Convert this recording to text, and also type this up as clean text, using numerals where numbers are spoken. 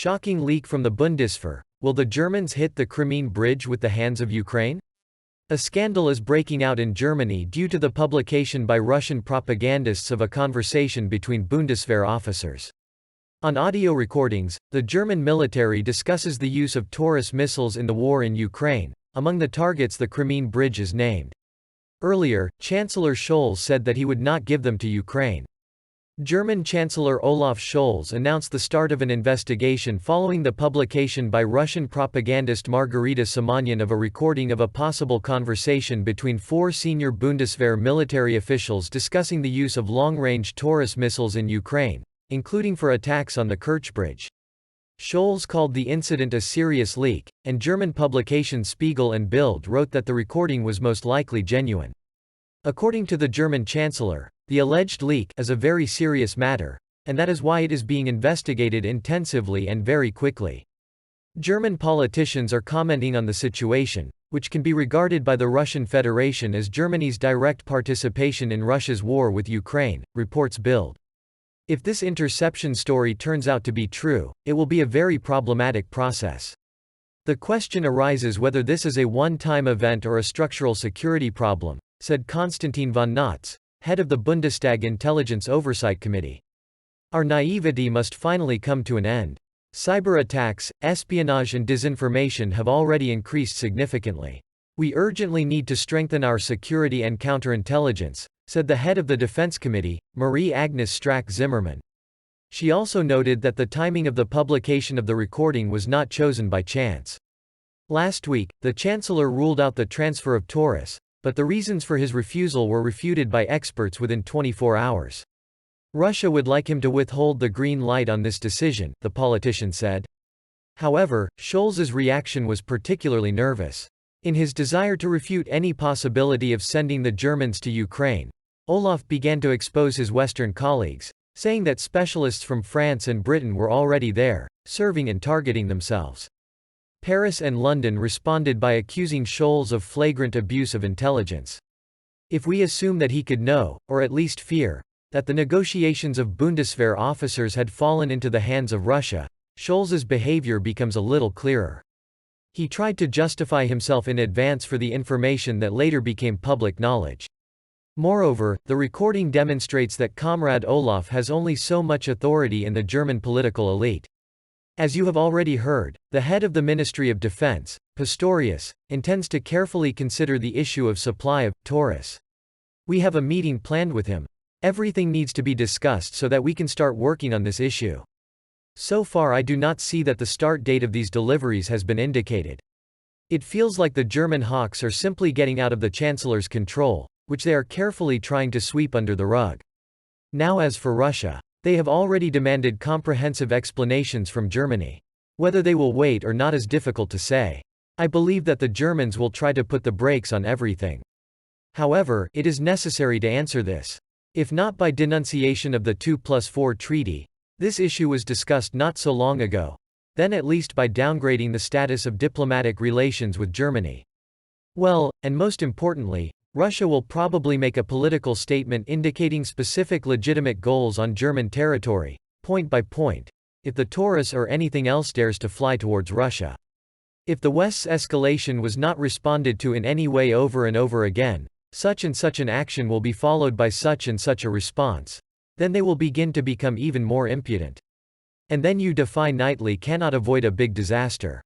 Shocking leak from the Bundesfer. Will the Germans hit the Crimean Bridge with the hands of Ukraine? A scandal is breaking out in Germany due to the publication by Russian propagandists of a conversation between Bundeswehr officers. On audio recordings, the German military discusses the use of Taurus missiles in the war in Ukraine. Among the targets, the Crimean Bridge is named. Earlier, Chancellor Scholz said that he would not give them to Ukraine. German Chancellor Olaf Scholz announced the start of an investigation following the publication by Russian propagandist Margarita Simonyan of a recording of a possible conversation between 4 senior Bundeswehr military officials discussing the use of long-range Taurus missiles in Ukraine, including for attacks on the Kerch Bridge. Scholz called the incident a serious leak, and German publications Spiegel and Bild wrote that the recording was most likely genuine. According to the German Chancellor, the alleged leak is a very serious matter, and that is why it is being investigated intensively and very quickly. German politicians are commenting on the situation, which can be regarded by the Russian Federation as Germany's direct participation in Russia's war with Ukraine, reports Bild. If this interception story turns out to be true, it will be a very problematic process. The question arises whether this is a one-time event or a structural security problem, said Konstantin von Notz, head of the Bundestag Intelligence Oversight Committee. Our naivety must finally come to an end. Cyber attacks, espionage and disinformation have already increased significantly. We urgently need to strengthen our security and counterintelligence, said the head of the Defense Committee, Marie-Agnes Strack-Zimmermann. She also noted that the timing of the publication of the recording was not chosen by chance. Last week, the Chancellor ruled out the transfer of Taurus, but the reasons for his refusal were refuted by experts within 24 hours. Russia would like him to withhold the green light on this decision, the politician said. However, Scholz's reaction was particularly nervous. In his desire to refute any possibility of sending the Germans to Ukraine, Olaf began to expose his Western colleagues, saying that specialists from France and Britain were already there, serving and targeting themselves. Paris and London responded by accusing Scholz of flagrant abuse of intelligence. If we assume that he could know, or at least fear, that the negotiations of Bundeswehr officers had fallen into the hands of Russia, Scholz's behavior becomes a little clearer. He tried to justify himself in advance for the information that later became public knowledge. Moreover, the recording demonstrates that Comrade Olaf has only so much authority in the German political elite. As you have already heard, the head of the Ministry of Defense, Pistorius, intends to carefully consider the issue of supply of Taurus. We have a meeting planned with him. Everything needs to be discussed so that we can start working on this issue. So far I do not see that the start date of these deliveries has been indicated. It feels like the German hawks are simply getting out of the Chancellor's control, which they are carefully trying to sweep under the rug. Now as for Russia, they have already demanded comprehensive explanations from Germany. Whether they will wait or not is difficult to say. I believe that the Germans will try to put the brakes on everything. However, it is necessary to answer this. If not by denunciation of the 2+4 treaty, this issue was discussed not so long ago, then at least by downgrading the status of diplomatic relations with Germany. Well, and most importantly, Russia will probably make a political statement indicating specific legitimate goals on German territory, point by point, if the Taurus or anything else dares to fly towards Russia. If the West's escalation was not responded to in any way over and over again, such and such an action will be followed by such and such a response, then they will begin to become even more impudent. And then you defy nightly cannot avoid a big disaster.